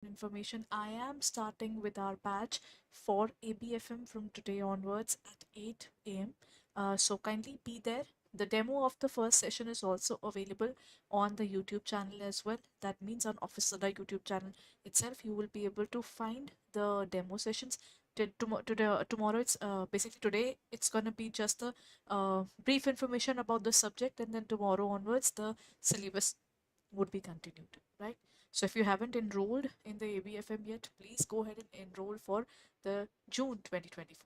information. I am starting with our batch for ABFM from today onwards at 8 a.m. So kindly be there. The demo of the first session is also available on the YouTube channel as well. That means on Office Adda YouTube channel itself, you will be able to find the demo sessions. Tomorrow, it's basically today, it's going to be just the brief information about the subject, and then tomorrow onwards, the syllabus would be continued, right? So if you haven't enrolled in the ABFM yet, please go ahead and enroll for the June 2024,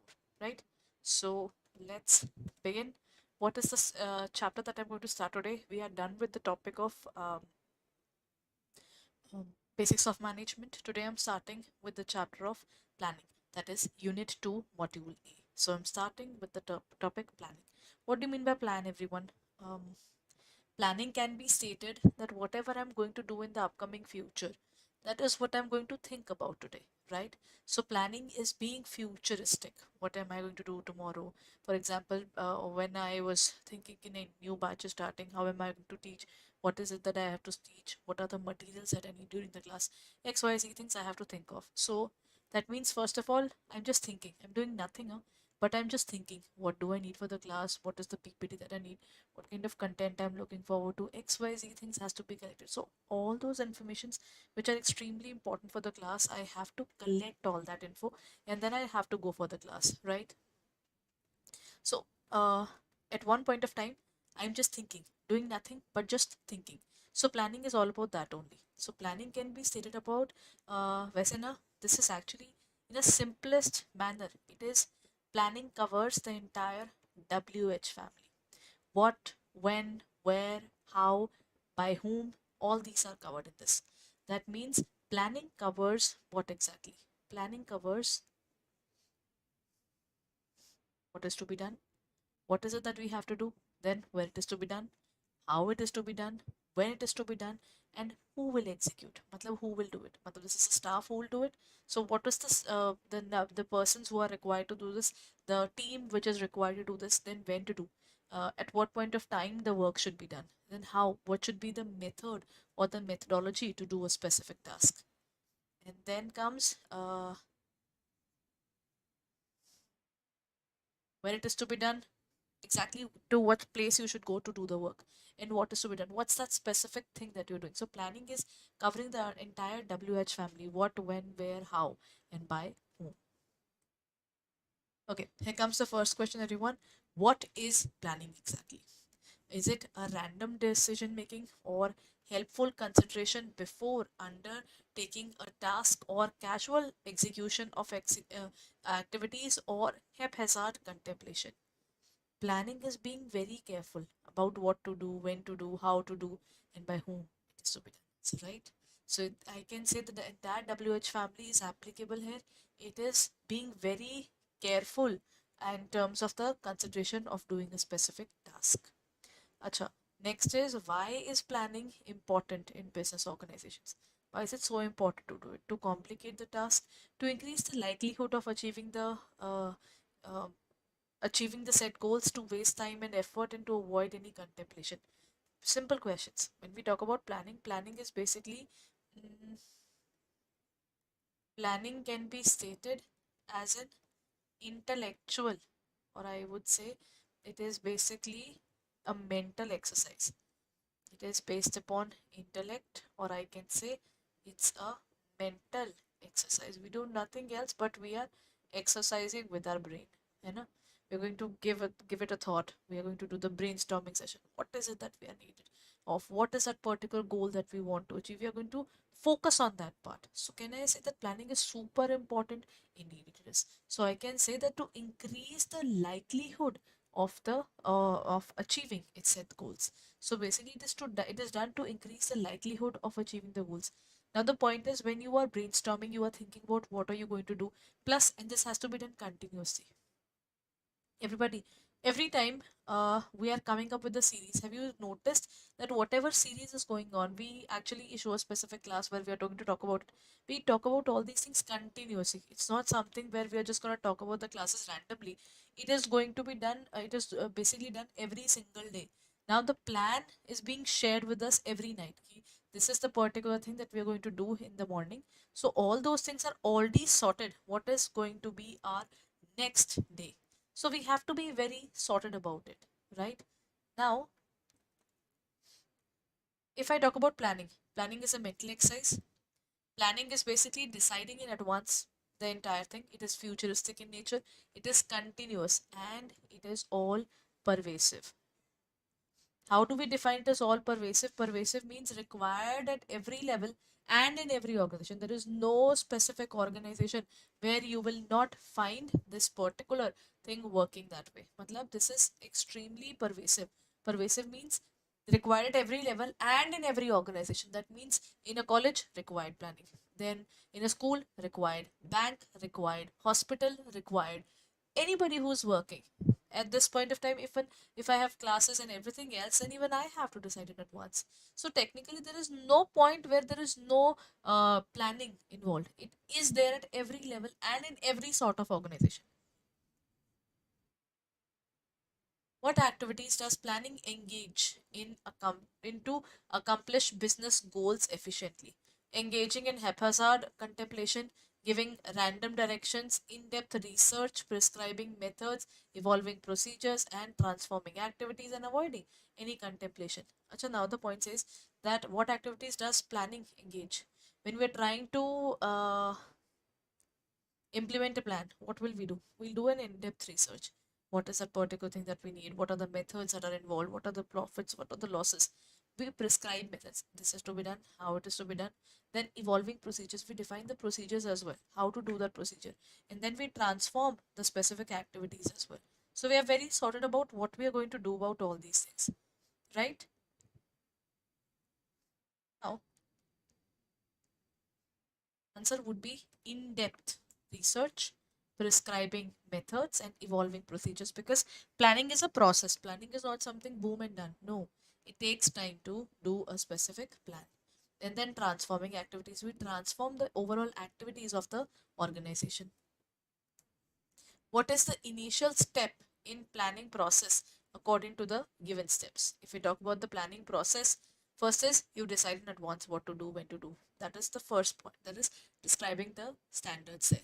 right? So let's begin. What is this chapter that I'm going to start today? We are done with the topic of um, basics of management. Today I'm starting with the chapter of planning, that is Unit 2, Module A. So I'm starting with the topic planning. What do you mean by plan, everyone? Planning can be stated that whatever I'm going to do in the upcoming future, that is what I'm going to think about today, right? So planning is being futuristic. What am I going to do tomorrow? For example, when I was thinking in a new batch starting, how am I going to teach? What is it that I have to teach? What are the materials that I need during the class? XYZ things I have to think of. So that means, first of all, I'm just thinking. I'm doing nothing, huh? But I'm just thinking, what do I need for the class? What is the PPT that I need? What kind of content I'm looking forward to? XYZ things has to be collected. So all those informations which are extremely important for the class, I have to collect all that info, and then I have to go for the class, right? So at one point of time, I'm just thinking, doing nothing but just thinking. So planning is all about that only. So planning can be stated about Vesena. This is actually in a simplest manner. It is planning covers the entire WH family. What, when, where, how, by whom, all these are covered in this. That means planning covers what exactly? Planning covers what is to be done, what is it that we have to do, then where it is to be done, how it is to be done, when it is to be done, and who will execute. Matlab, who will do it? Matlab, this is a staff who will do it. So what is this? The persons who are required to do this, the team which is required to do this, then when to do. At what point of time the work should be done, then how, what should be the method or the methodology to do a specific task. And then comes when it is to be done, exactly to what place you should go to do the work, and what is to be done, what's that specific thing that you're doing. So planning is covering the entire WH family: what, when, where, how, and by whom. Okay, here comes the first question, everyone. What is planning exactly? Is it a random decision making or helpful consideration before undertaking a task, or casual execution of activities, or haphazard contemplation? Planning is being very careful about what to do, when to do, how to do, and by whom it is to be done. So, right? So I can say that the entire WH family is applicable here. It is being very careful in terms of the consideration of doing a specific task. Acha. Next is, why is planning important in business organizations? Why is it so important to do it? To complicate the task, to increase the likelihood of uh, achieving the set goals, to waste time and effort, and to avoid any contemplation. Simple questions. When we talk about planning, planning is basically mm, planning can be stated as an intellectual, or I would say it is basically a mental exercise. It is based upon intellect, or I can say it's a mental exercise. We do nothing else, but we are exercising with our brain. You know, we're going to give it a thought. We are going to do the brainstorming session. What is it that we are needed of? What is that particular goal that we want to achieve? We are going to focus on that part. So can I say that planning is super important? Indeed, it is. So I can say that to increase the likelihood of the of achieving its set goals. So basically, it is done to increase the likelihood of achieving the goals. Now the point is, when you are brainstorming, you are thinking about what are you going to do. Plus, and this has to be done continuously. Everybody, every time we are coming up with the series, have you noticed that whatever series is going on, we actually issue a specific class where we are going to talk about it. We talk about all these things continuously. It's not something where we are just going to talk about the classes randomly. It is going to be done, it is basically done every single day. Now the plan is being shared with us every night. this is the particular thing that we are going to do in the morning. So all those things are already sorted. What is going to be our next day? So we have to be very sorted about it, right? Now, if I talk about planning, planning is a mental exercise. Planning is basically deciding in advance the entire thing. It is futuristic in nature, it is continuous, and it is all pervasive. How do we define it as all pervasive? Pervasive means required at every level and in every organization. There is no specific organization where you will not find this particular thing working that way. Matlab, this is extremely pervasive. Pervasive means required at every level and in every organization. That means in a college, required planning. Then in a school, required. Bank, required. Hospital, required. Anybody who's working at this point of time, if I have classes and everything else, then even I have to decide in advance. So technically there is no point where there is no planning involved. It is there at every level and in every sort of organization. What activities does planning engage in into accomplish business goals efficiently? Engaging in haphazard contemplation, giving random directions, in-depth research, prescribing methods, evolving procedures, and transforming activities and avoiding any contemplation. Achha, now the point is that what activities does planning engage? When we're trying to implement a plan, what will we do? We'll do an in-depth research. What is that particular thing that we need? What are the methods that are involved? What are the profits? What are the losses? We prescribe methods. This is to be done, how it is to be done. Then evolving procedures, we define the procedures as well, how to do that procedure. And then we transform the specific activities as well. So we are very sorted about what we are going to do about all these things, right? Now, answer would be in-depth research, prescribing methods, and evolving procedures, because planning is a process. Planning is not something boom and done. No, it takes time to do a specific plan. And then transforming activities, we transform the overall activities of the organization. What is the initial step in planning process according to the given steps? If we talk about the planning process, first is you decide in advance what to do, when to do. That is the first point. That is describing the standards there.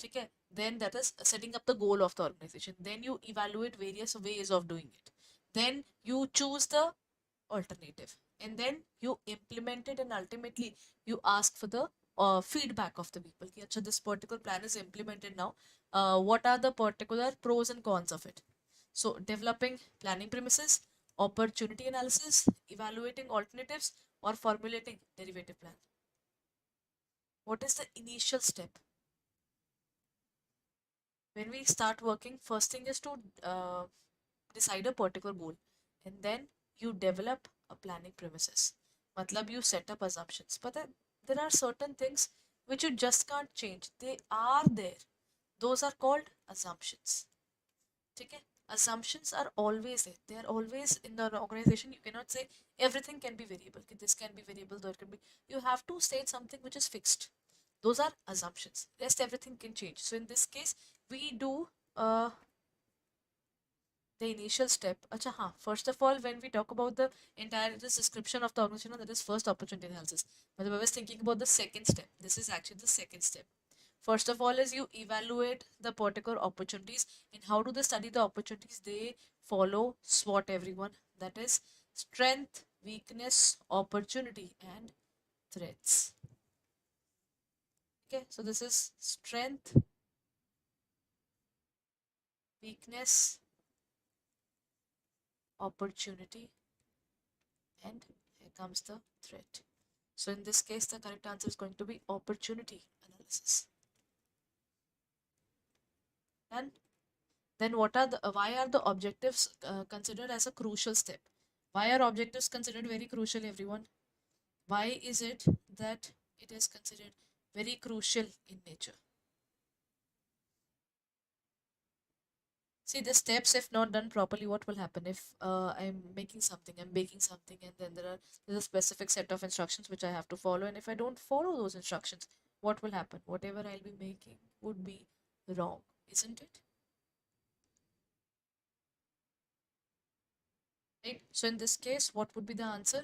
Okay. Then that is setting up the goal of the organization. Then you evaluate various ways of doing it. Then you choose the alternative, and then you implement it, and ultimately you ask for the feedback of the people. Ki, Acha, this particular plan is implemented now. What are the particular pros and cons of it? So developing planning premises, opportunity analysis, evaluating alternatives, or formulating derivative plan. What is the initial step? When we start working, first thing is to decide a particular goal, and then you develop a planning premises. Matlab, you set up assumptions, but then there are certain things which you just can't change. They are there. Those are called assumptions. Okay? Assumptions are always there. They are always in the organization. You cannot say everything can be variable. Okay, this can be variable, there can be. You have to state something which is fixed. Those are assumptions. Rest everything can change. So in this case, we do the initial step. Acha, हाँ. First of all, when we talk about the entire description of the organization, that is first opportunity analysis. But I was thinking about the second step. This is actually the second step. First of all is you evaluate the particular opportunities, and how do they study the opportunities? They follow SWOT, everyone. That is strength, weakness, opportunity, and threats. Okay, so this is strength, weakness, opportunity, and here comes the threat. So in this case, the correct answer is going to be opportunity analysis. And then what are the why are the objectives considered as a crucial step? Why are objectives considered very crucial, everyone? Why is it that it is considered very crucial in nature? See, the steps, if not done properly, what will happen if I'm making something, I'm baking something, and then there's a specific set of instructions which I have to follow, and if I don't follow those instructions, what will happen? Whatever I'll be making would be wrong, isn't it? Right? So in this case, what would be the answer?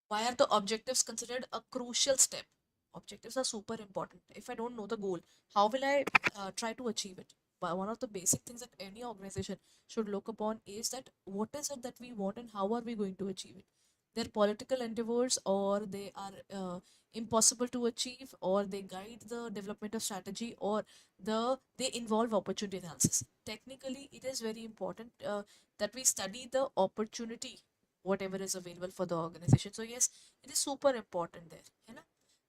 Why are the objectives considered a crucial step? Objectives are super important. If I don't know the goal, how will I try to achieve it? But one of the basic things that any organization should look upon is that what is it that we want and how are we going to achieve it? They're political endeavors, or they are impossible to achieve, or they guide the development of strategy, or they involve opportunity analysis. Technically, it is very important that we study the opportunity whatever is available for the organization. So yes, it is super important there, you know.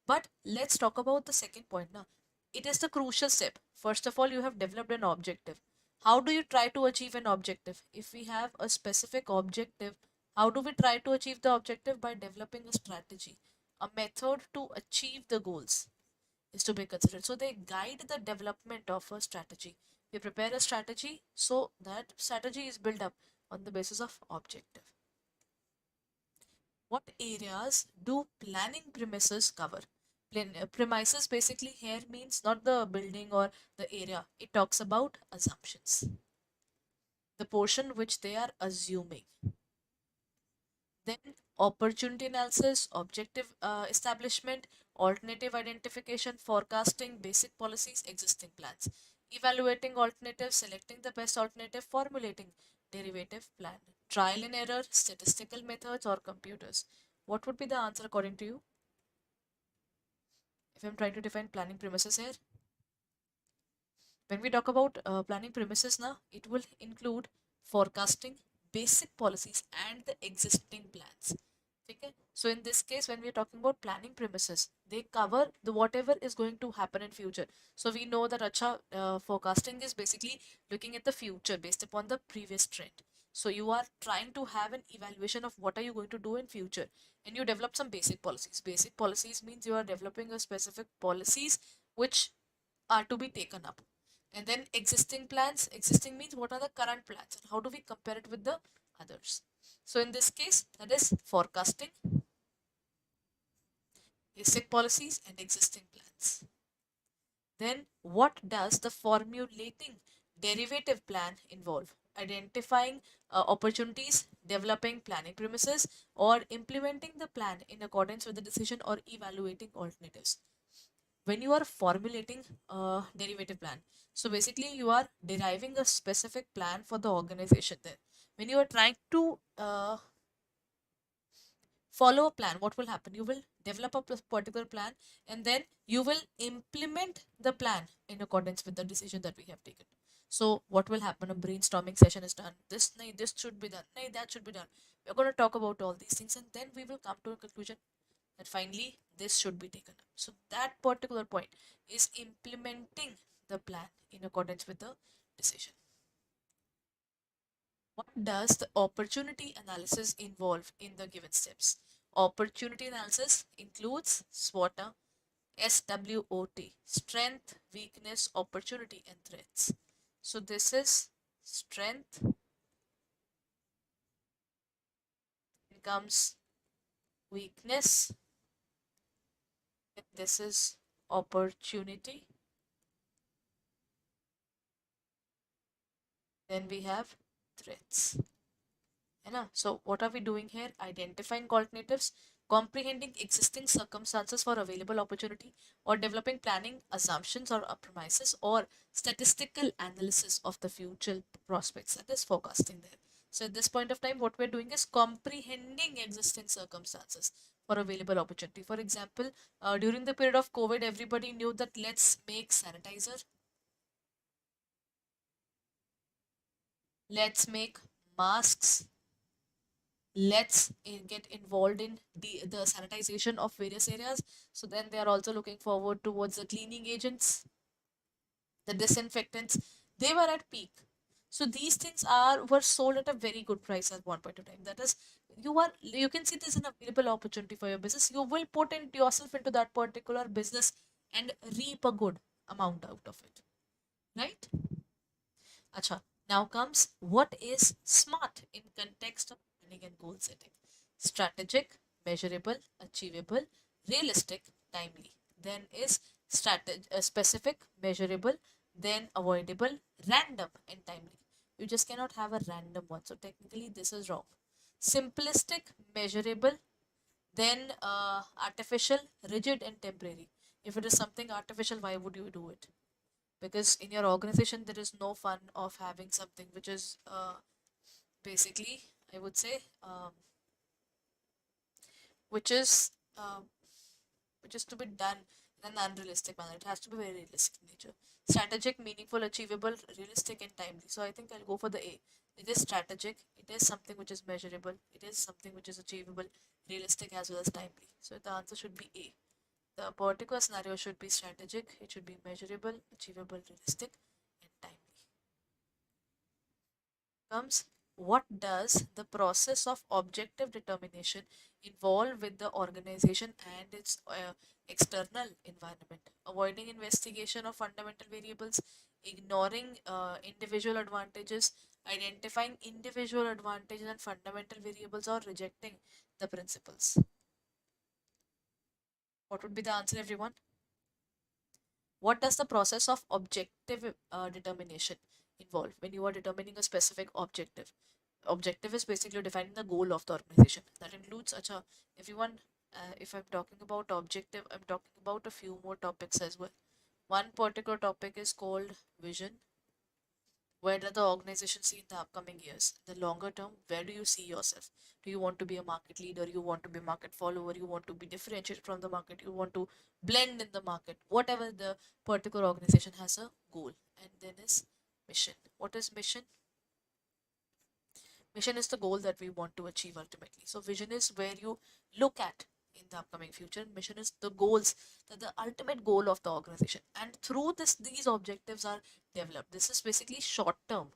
But let's talk about the second point now. It is the crucial step. First of all, you have developed an objective. How do you try to achieve an objective? If we have a specific objective, how do we try to achieve the objective? By developing a strategy, a method to achieve the goals is to be considered. So they guide the development of a strategy. You prepare a strategy, so that strategy is built up on the basis of objective. What areas do planning premises cover? Premises basically here means not the building or the area. It talks about assumptions, the portion which they are assuming. Then opportunity analysis, objective establishment, alternative identification, forecasting, basic policies, existing plans, evaluating alternatives, selecting the best alternative, formulating derivative plan, trial and error, statistical methods, or computers. What would be the answer according to you? If I'm trying to define planning premises here, when we talk about planning premises now, it will include forecasting, basic policies, and the existing plans. Okay, so in this case, when we're talking about planning premises, they cover the whatever is going to happen in future. So we know that forecasting is basically looking at the future based upon the previous trend. So you are trying to have an evaluation of what are you going to do in future, and you develop some basic policies. Basic policies means you are developing a specific policies which are to be taken up. And then existing plans, existing means what are the current plans and how do we compare it with the others. So in this case, that is forecasting, basic policies, and existing plans. Then what does the formulating derivative plan involve? Identifying opportunities, developing planning premises, or implementing the plan in accordance with the decision, or evaluating alternatives. When you are formulating a derivative plan, so basically you are deriving a specific plan for the organization there. When you are trying to follow a plan, what will happen? You will develop a particular plan, and then you will implement the plan in accordance with the decision that we have taken. So what will happen? A brainstorming session is done. This should be done. That should be done. We're going to talk about all these things, and then we will come to a conclusion that finally this should be taken up. So that particular point is implementing the plan in accordance with the decision. What does the opportunity analysis involve in the given steps? Opportunity analysis includes SWOT, SWOT, strength, weakness, opportunity, and threats. So this is strength, then comes weakness, and this is opportunity, then we have threats. So what are we doing here? Identifying alternatives, comprehending existing circumstances for available opportunity, or developing planning assumptions or premises, or statistical analysis of the future prospects. That is forecasting there. So at this point of time, what we're doing is comprehending existing circumstances for available opportunity. For example, during the period of COVID, everybody knew that let's make sanitizer, let's make masks, let's get involved in the sanitization of various areas. So then they are also looking forward towards the cleaning agents, the disinfectants. They were at peak. So these things were sold at a very good price at one point of time. That is, you can see this is an available opportunity for your business. You will put in yourself into that particular business and reap a good amount out of it, right? Acha, now comes what is SMART in context of planning and goal setting. Strategic, measurable, achievable, realistic, timely. Then is specific, measurable, then avoidable, random, and timely. You just cannot have a random one. So technically this is wrong. Simplistic, measurable, Then artificial, rigid, and temporary. If it is something artificial, why would you do it? Because in your organization, there is no fun of having something which is basically, I would say, which is uh, which is to be done in an unrealistic manner. It has to be very realistic in nature. Strategic, meaningful, achievable, realistic, and timely. So I think I'll go for the A. It is strategic. It is something which is measurable. It is something which is achievable, realistic, as well as timely. So the answer should be A. The particular scenario should be strategic. It should be measurable, achievable, realistic, and timely. Comes, what does the process of objective determination involve with the organization and its external environment? Avoiding investigation of fundamental variables, ignoring individual advantages, identifying individual advantages and fundamental variables, or rejecting the principles. What would be the answer, everyone? What does the process of objective determination involve when you are determining a specific objective? Objective is basically defining the goal of the organization. That includes, acha, everyone, if I'm talking about objective, I'm talking about a few more topics as well. One particular topic is called vision. Where does the organization see in the upcoming years? The longer term, where do you see yourself? Do you want to be a market leader? You want to be a market follower? You want to be differentiated from the market? You want to blend in the market? Whatever the particular organization has a goal. And then is mission. What is mission? Mission is the goal that we want to achieve ultimately. So vision is where you look at in the upcoming future. Mission is the goals, the ultimate goal of the organization. And through this, these objectives are developed. This is basically short term,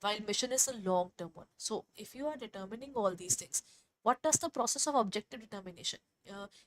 while mission is a long term one. So if you are determining all these things, what does the process of objective determination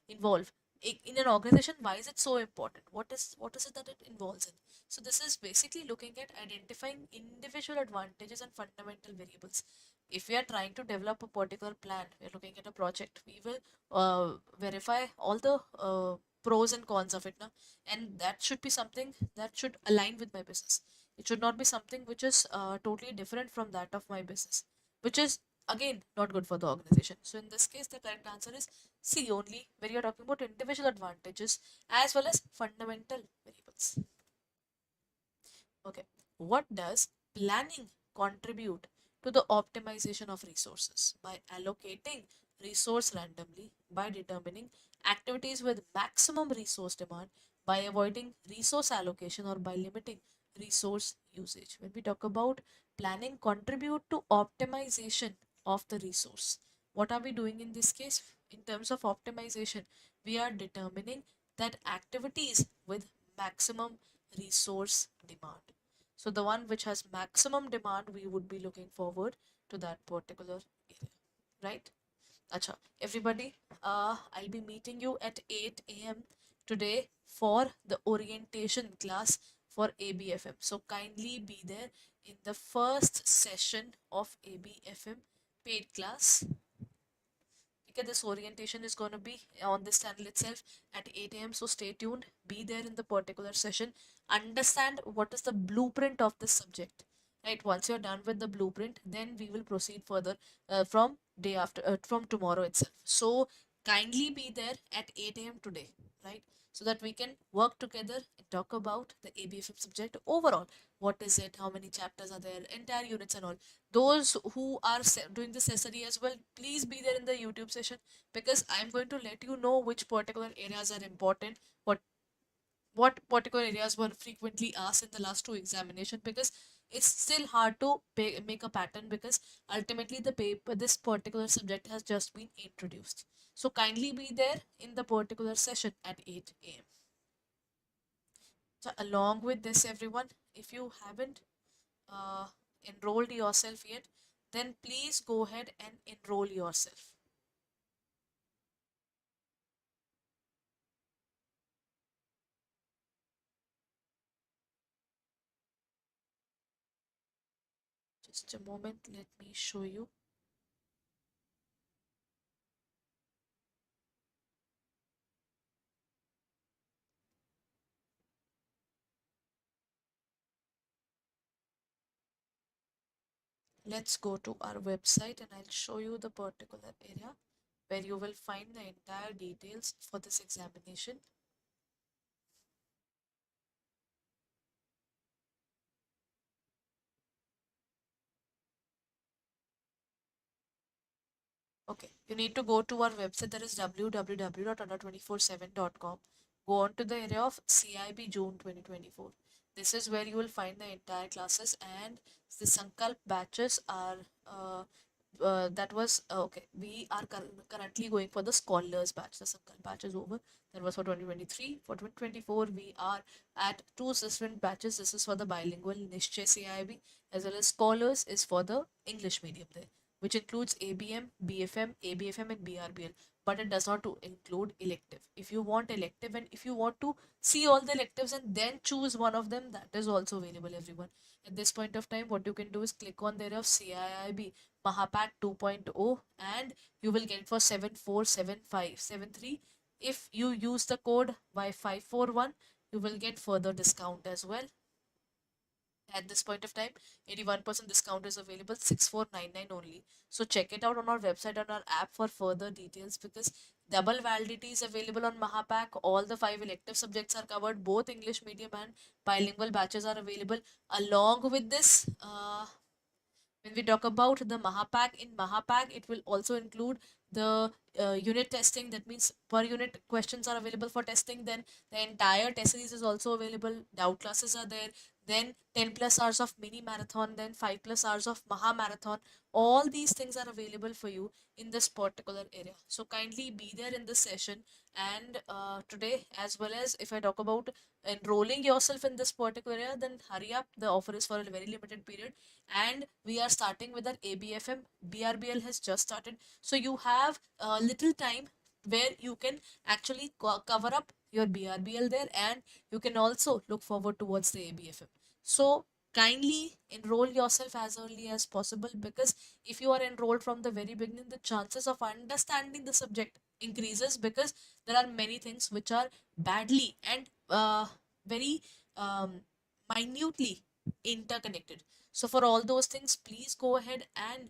involve? In an organization, why is it so important? What is it that it involves in? So this is basically looking at identifying individual advantages and fundamental variables. If we are trying to develop a particular plan, we're looking at a project, we will verify all the pros and cons of it now, and that should be something that should align with my business. It should not be something which is totally different from that of my business, which is again not good for the organization. So in this case, the correct answer is C only, where you're talking about individual advantages as well as fundamental variables. Okay. What does planning contribute to the optimization of resources? By allocating resource randomly, by determining activities with maximum resource demand, by avoiding resource allocation, or by limiting resource usage. When we talk about planning contribute to optimization of the resource, what are we doing in this case? In terms of optimization, we are determining that activities with maximum resource demand. So the one which has maximum demand, we would be looking forward to that particular area, right? Acha, everybody, I'll be meeting you at 8 a.m. today for the orientation class for ABFM. So kindly be there in the first session of ABFM paid class. Okay, this orientation is going to be on this channel itself at 8 a.m. So stay tuned, be there in the particular session, understand what is the blueprint of this subject. Right, once you're done with the blueprint, then we will proceed further from day after, from tomorrow itself. So kindly be there at 8 a.m. today, right? So that we can work together and talk about the ABFM subject overall. What is it? How many chapters are there? Entire units and all. Those who are doing the necessary as well, please be there in the YouTube session, because I'm going to let you know which particular areas are important, what particular areas were frequently asked in the last two examination, because it's still hard to make a pattern, because ultimately the paper, this particular subject has just been introduced. So kindly be there in the particular session at 8 a.m. So along with this, everyone, if you haven't uh, enrolled yourself yet, then please go ahead and enroll yourself. Just a moment, let me show you. Let's go to our website and I'll show you the particular area. where you will find the entire details for this examination. Okay, you need to go to our website, that is www.adda247.com. Go on to the area of CIB June 2024. This is where you will find the entire classes, and the Sankalp batches are that was okay. We are currently going for the scholars batch. The Sankalp batch is over. That was for 2023. For 2024, we are at two different batches. This is for the bilingual Nishchay CIB, as well as scholars is for the English medium there, which includes ABM, BFM, ABFM, and BRBL. But it does not to include elective. If you want elective and if you want to see all the electives and then choose one of them, that is also available, everyone. At this point of time, what you can do is click on there of CIIB Mahapack 2.0, and you will get for 747573. If you use the code Y541, you will get further discount as well. At this point of time, 81% discount is available, 6499 only. So check it out on our website and our app for further details, because double validity is available on Mahapack. All the 5 elective subjects are covered, both English medium and bilingual batches are available. Along with this, when we talk about the Mahapack, in Mahapack, it will also include the unit testing. That means per unit questions are available for testing. Then the entire test series is also available. Doubt classes are there. Then 10 plus hours of mini marathon. Then 5 plus hours of Maha marathon. All these things are available for you in this particular area. So kindly be there in this session. And today, as well as if I talk about enrolling yourself in this particular area, then hurry up. The offer is for a very limited period, and we are starting with our ABFM. BRBL has just started, so you have a little time where you can actually cover up your BRBL there, and you can also look forward towards the ABFM. So kindly enroll yourself as early as possible, because if you are enrolled from the very beginning, the chances of understanding the subject increases, because there are many things which are badly and very minutely interconnected. So for all those things, please go ahead and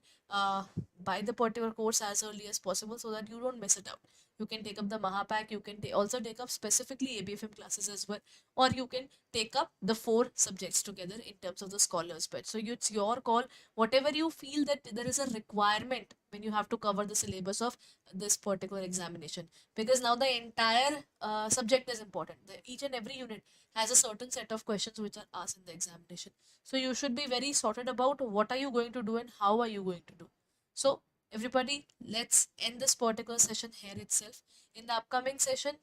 buy the particular course as early as possible, so that you don't miss it out. You can take up the Mahapack, you can also take up specifically ABFM classes as well, or you can take up the 4 subjects together in terms of the scholars batch. So it's your call, whatever you feel that there is a requirement when you have to cover the syllabus of this particular examination, because now the entire subject is important. Each and every unit has a certain set of questions which are asked in the examination. So you should be very sorted about what are you going to do and how are you going to do. So everybody, let's end this particular session here itself. In the upcoming session,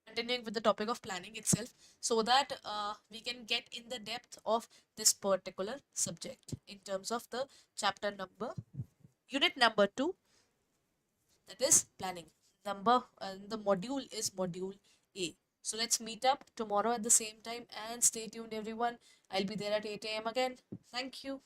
continuing with the topic of planning itself, so that we can get in the depth of this particular subject in terms of the chapter number, unit number 2, that is planning. The module is module A. So let's meet up tomorrow at the same time, and stay tuned, everyone. I'll be there at 8 a.m. again. Thank you.